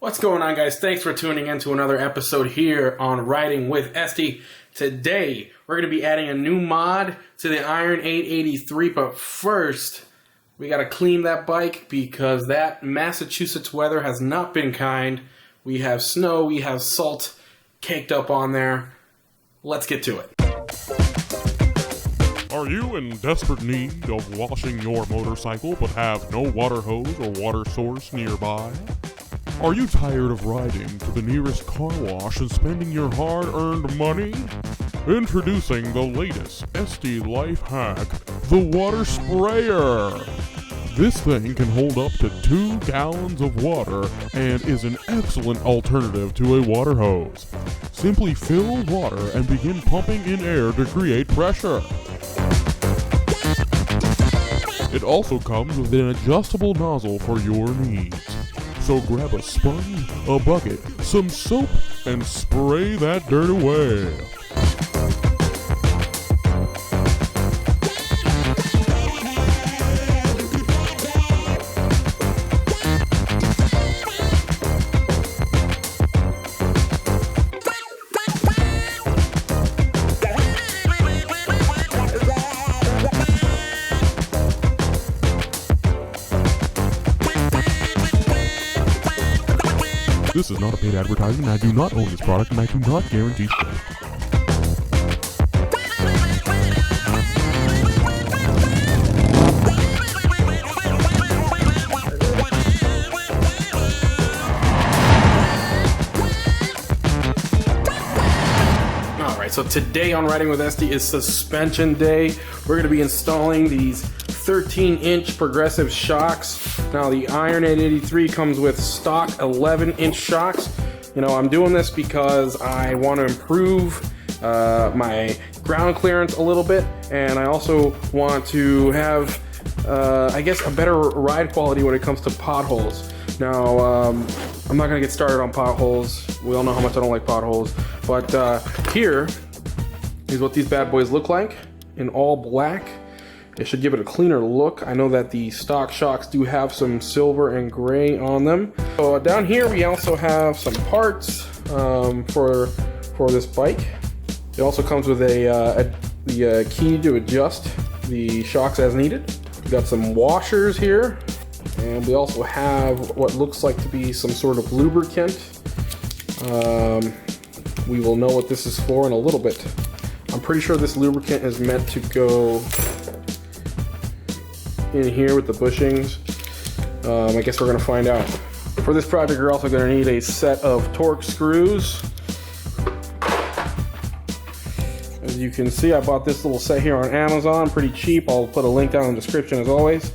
What's going on, guys? Thanks for tuning in to another episode here on Riding with Esty. Today, we're going to be adding a new mod to the Iron 883, but first, we got to clean that bike because that Massachusetts weather has not been kind. We have snow, we have salt caked up on there. Let's get to it. Are you in desperate need of washing your motorcycle but have no water hose or water source nearby? Are you tired of riding to the nearest car wash and spending your hard-earned money? Introducing the latest SD Lifehack, the water sprayer. This thing can hold up to 2 gallons of water and is an excellent alternative to a water hose. Simply fill water and begin pumping in air to create pressure. It also comes with an adjustable nozzle for your needs. So grab a sponge, a bucket, some soap, and spray that dirt away. This is not a paid advertisement. I do not own this product, and I do not guarantee sale. Alright, so today on Riding with Esty is suspension day. We're going to be installing these 13-inch progressive shocks. Now the Iron 883 comes with stock 11-inch shocks. You know, I'm doing this because I want to improve my ground clearance a little bit, and I also want to have, I guess, a better ride quality when it comes to potholes. Now, I'm not going to get started on potholes. We all know how much I don't like potholes. But here is what these bad boys look like in all black. It should give it a cleaner look. I know that the stock shocks do have some silver and gray on them. So down here we also have some parts for this bike. It also comes with the key to adjust the shocks as needed. We got some washers here, and we also have what looks like to be some sort of lubricant. We will know what this is for in a little bit. I'm pretty sure this lubricant is meant to go in here with the bushings. I guess we're gonna find out. For this project, you're also gonna need a set of torque screws. As you can see, I bought this little set here on Amazon, pretty cheap. I'll put a link down in the description as always.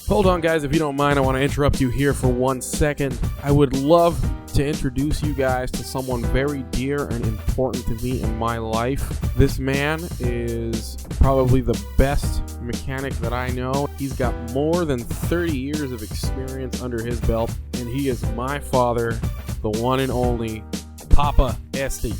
Hold on, guys, if you don't mind, I want to interrupt you here for 1 second. I would love to introduce you guys to someone very dear and important to me in my life. This man is probably the best mechanic that I know. He's got more than 30 years of experience under his belt, and he is my father, the one and only Papa Esty.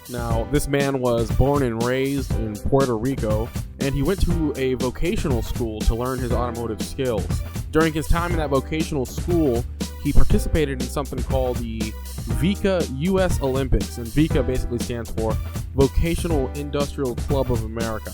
Now, this man was born and raised in Puerto Rico, and he went to a vocational school to learn his automotive skills. During his time in that vocational school, he participated in something called the VICA US Olympics, and VICA basically stands for Vocational Industrial Club of America.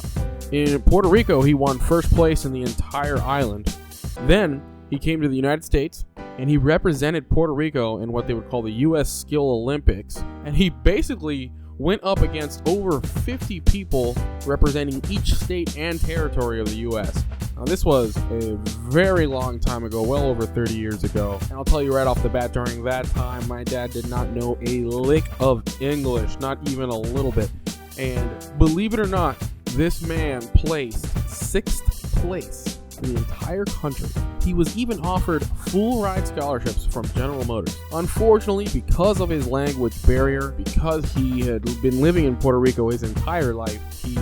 In Puerto Rico, he won first place in the entire island. Then, he came to the United States, and he represented Puerto Rico in what they would call the US Skill Olympics, and he basically went up against over 50 people representing each state and territory of the U.S. Now, this was a very long time ago, well over 30 years ago. And I'll tell you right off the bat, during that time, my dad did not know a lick of English, not even a little bit. And believe it or not, this man placed 6th place in the entire country. He was even offered full ride scholarships from General Motors. Unfortunately, because of his language barrier, because he had been living in Puerto Rico his entire life, he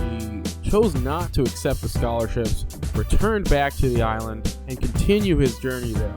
chose not to accept the scholarships, returned back to the island, and continue his journey there.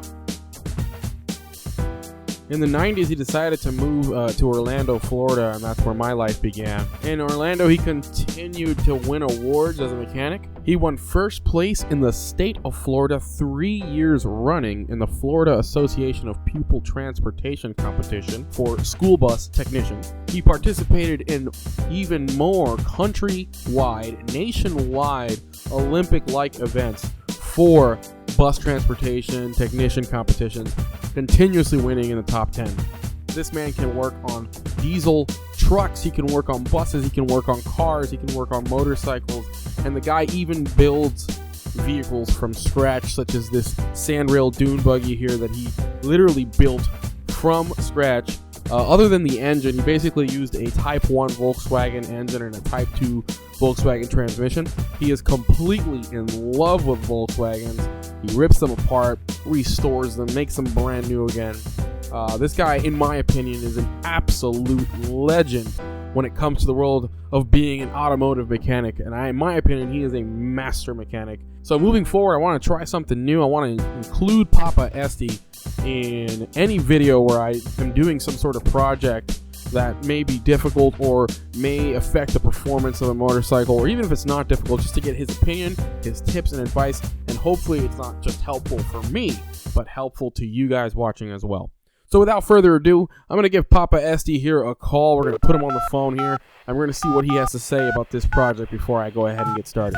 In the 90s, he decided to move to Orlando, Florida, and that's where my life began. In Orlando, he continued to win awards as a mechanic. He won first place in the state of Florida 3 years running in the Florida Association of Pupil Transportation competition for school bus technicians. He participated in even more countrywide, nationwide, Olympic-like events for bus transportation technician competitions, continuously winning in the top 10. This man can work on diesel trucks, he can work on buses, he can work on cars, he can work on motorcycles, and the guy even builds vehicles from scratch, such as this sandrail dune buggy here that he literally built from scratch. Other than the engine, he basically used a Type 1 Volkswagen engine and a Type 2 Volkswagen transmission. He is completely in love with Volkswagens. He rips them apart, restores them, makes them brand new again. This guy, in my opinion, is an absolute legend when it comes to the world of being an automotive mechanic. And in my opinion, he is a master mechanic. So moving forward, I want to try something new. I want to include Papa Esty in any video where I am doing some sort of project that may be difficult or may affect the performance of a motorcycle, or even if it's not difficult, just to get his opinion, his tips and advice, and hopefully it's not just helpful for me, but helpful to you guys watching as well. So without further ado, I'm going to give Papa Esty here a call. We're going to put him on the phone here, and we're going to see what he has to say about this project before I go ahead and get started.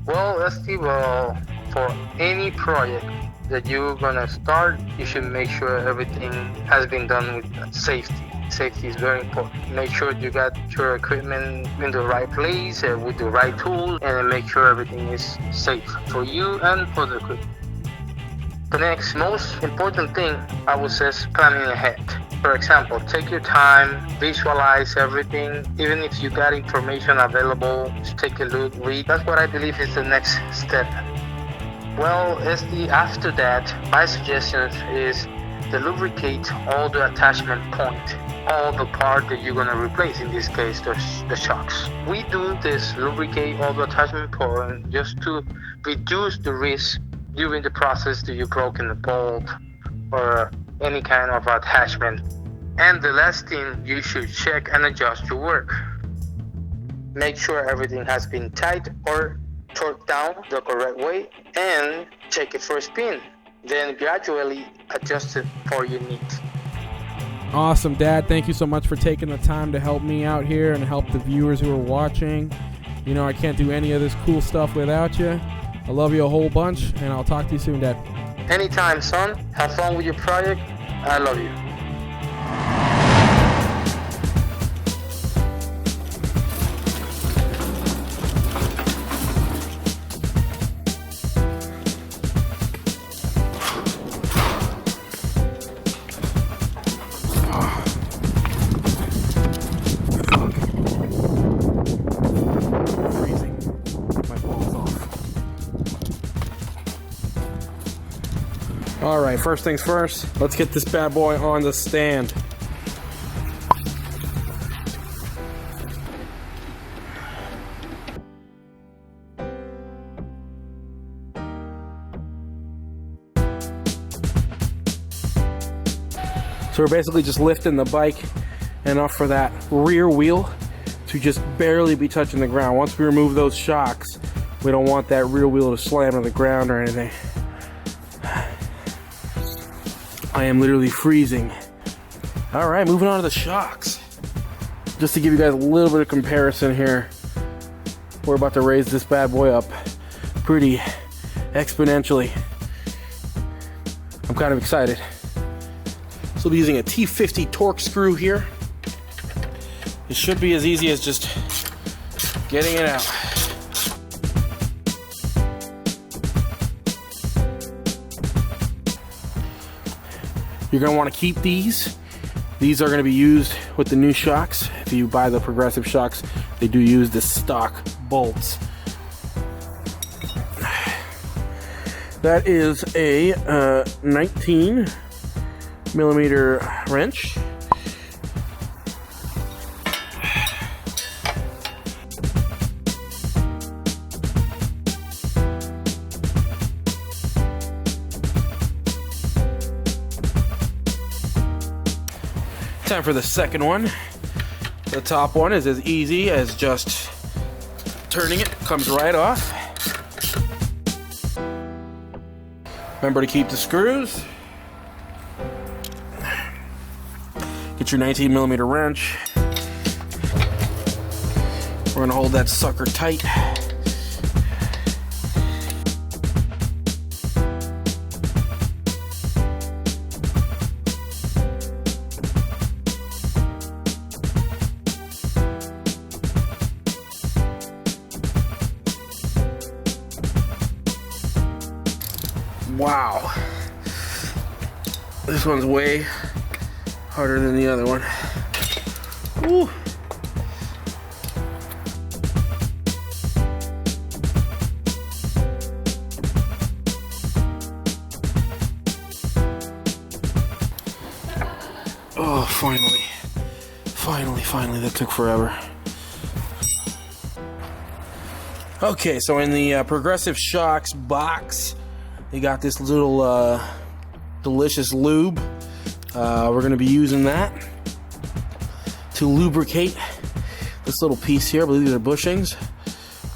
Well, Esty, for any project that you're gonna start, you should make sure everything has been done with safety. Safety is very important. Make sure you got your equipment in the right place with the right tools, and make sure everything is safe for you and for the equipment. The next most important thing I would say is planning ahead. For example, take your time, visualize everything. Even if you got information available, just take a look, read. That's what I believe is the next step. Well, after that, my suggestion is to lubricate all the attachment point, all the part that you're going to replace, in this case, the shocks. We do this lubricate all the attachment point just to reduce the risk during the process that you broken the bolt or any kind of attachment. And the last thing, you should check and adjust your work. Make sure everything has been tight or torqued down the correct way, and check it for spin. Then gradually adjust it for your needs. Awesome, Dad. Thank you so much for taking the time to help me out here and help the viewers who are watching. You know, I can't do any of this cool stuff without you. I love you a whole bunch, and I'll talk to you soon, Dad. Anytime, son. Have fun with your project. I love you. All right, first things first, let's get this bad boy on the stand. So we're basically just lifting the bike enough for that rear wheel to just barely be touching the ground. Once we remove those shocks, we don't want that rear wheel to slam to the ground or anything. I am literally freezing. All right, moving on to the shocks. Just to give you guys a little bit of comparison here, we're about to raise this bad boy up pretty exponentially. I'm kind of excited. So I'll be using a T50 torque screw here. It should be as easy as just getting it out. You're going to want to keep these. These are going to be used with the new shocks. If you buy the progressive shocks, they do use the stock bolts. That is a 19 millimeter wrench. Time for the second one. The top one is as easy as just turning it. Comes right off. Remember to keep the screws. Get your 19mm wrench. We're gonna hold that sucker tight. Wow. This one's way harder than the other one. Woo. Oh, finally. Finally, that took forever. Okay, so in the Progressive Shocks box, they got this little delicious lube. We're going to be using that to lubricate this little piece here. I believe these are bushings.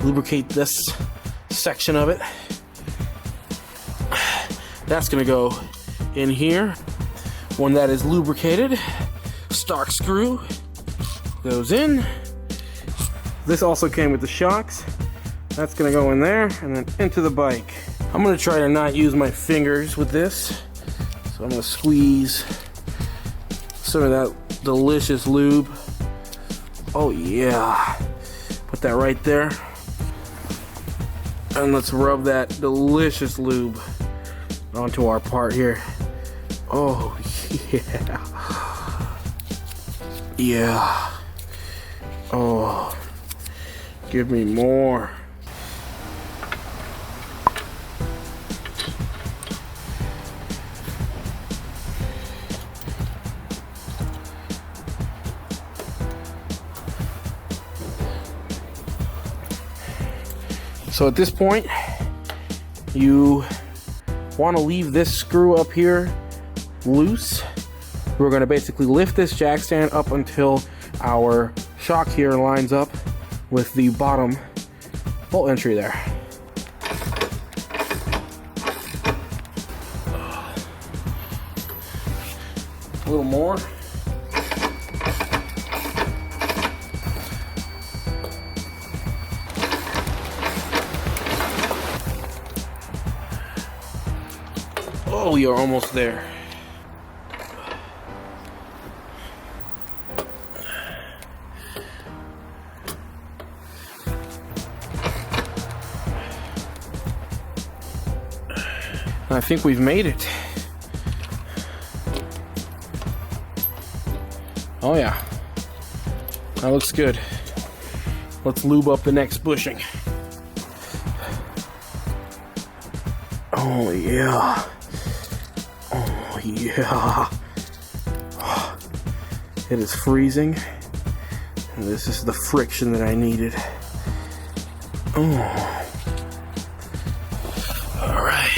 Lubricate this section of it. That's going to go in here. When that is lubricated, stock screw goes in. This also came with the shocks. That's going to go in there and then into the bike. I'm going to try to not use my fingers with this. So I'm going to squeeze some of that delicious lube. Oh yeah. Put that right there. And let's rub that delicious lube onto our part here. Oh yeah. Yeah. Oh. Give me more. So at this point, you want to leave this screw up here loose. We're going to basically lift this jack stand up until our shock here lines up with the bottom bolt entry there. A little more. Oh, we are almost there. I think we've made it. Oh yeah, that looks good. Let's lube up the next bushing. Oh yeah. Oh yeah. It is freezing. And this is the friction that I needed. Oh. All right.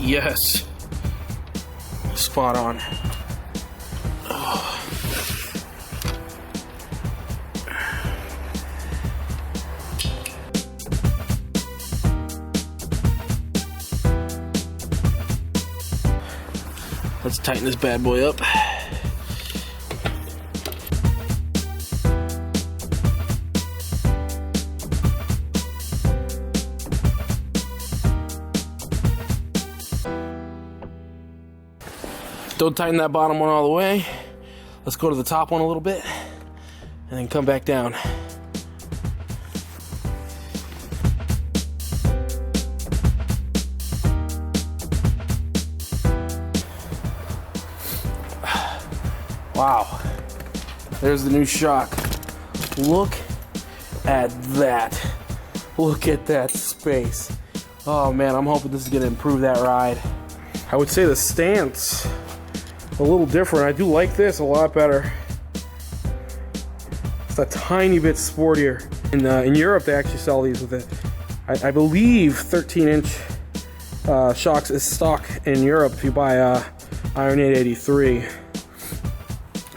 Yes. Spot on. Oh. Let's tighten this bad boy up. Don't tighten that bottom one all the way. Let's go to the top one a little bit and then come back down. Wow, there's the new shock. Look at that. Look at that space. Oh man, I'm hoping this is gonna improve that ride. I would say the stance a little different. I do like this a lot better. It's a tiny bit sportier. In Europe, they actually sell these with it. I believe 13-inch shocks is stock in Europe if you buy Iron 883.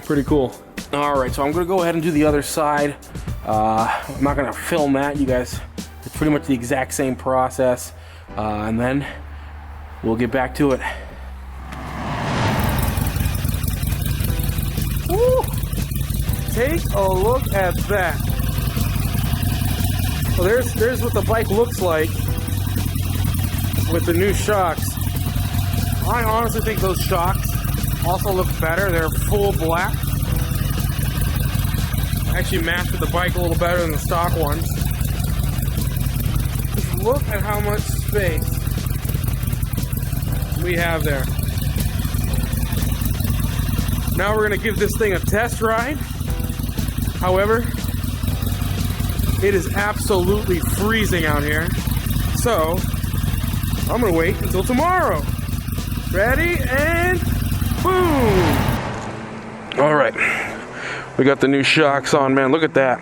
Pretty cool. All right, so I'm gonna go ahead and do the other side. I'm not gonna film that, you guys. It's pretty much the exact same process, and then we'll get back to it. Woo! Take a look at that. So there's what the bike looks like with the new shocks. I honestly think those shocks also look better. They're full black. Actually match with the bike a little better than the stock ones. Just look at how much space we have there. Now we're gonna give this thing a test ride. However, it is absolutely freezing out here. So, I'm gonna wait until tomorrow. Ready, and boom! All right, we got the new shocks on, man. Look at that.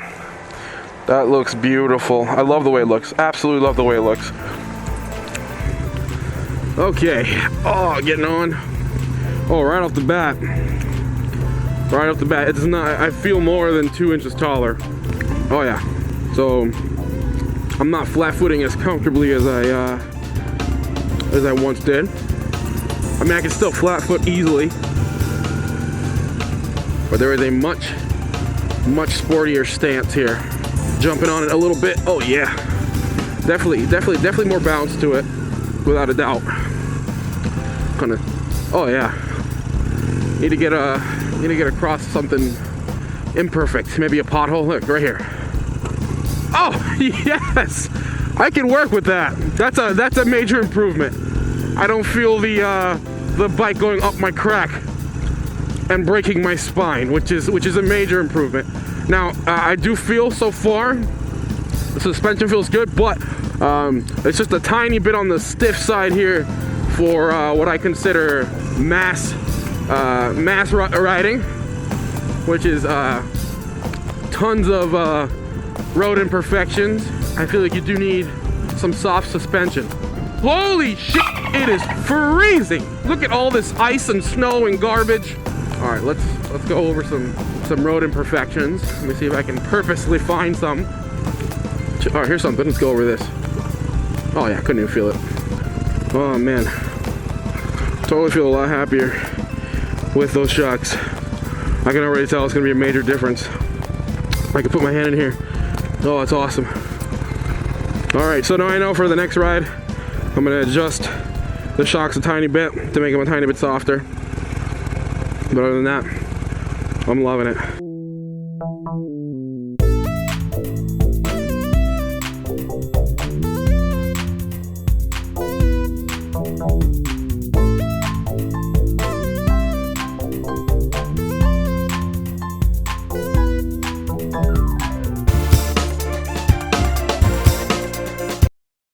That looks beautiful. I love the way it looks. Absolutely love the way it looks. Okay, oh, getting on. Oh, right off the bat. Right off the bat, it's not, I feel more than 2 inches taller. Oh yeah. So, I'm not flat-footing as comfortably as I once did. I mean, I can still flat-foot easily, but there is a much sportier stance here. Jumping on it a little bit. Oh yeah, definitely more bounce to it, without a doubt. Kind of. Oh yeah. Need to get across something imperfect. Maybe a pothole. Look right here. Oh yes, I can work with that. That's a major improvement. I don't feel the bike going up my crack and breaking my spine, which is a major improvement. Now I do feel so far the suspension feels good, but it's just a tiny bit on the stiff side here for what I consider mass riding, which is tons of road imperfections. I feel like you do need some soft suspension. Holy shit, it is freezing. Look at all this ice and snow and garbage. All right, let's go over some road imperfections. Let me see if I can purposely find some. All right, here's something. Let's go over this. Oh yeah, couldn't even feel it. Oh man, totally feel a lot happier with those shocks. I can already tell it's gonna be a major difference. I can put my hand in here. Oh, it's awesome. All right, so now I know for the next ride, I'm gonna adjust the shocks a tiny bit to make them a tiny bit softer. But other than that, I'm loving it.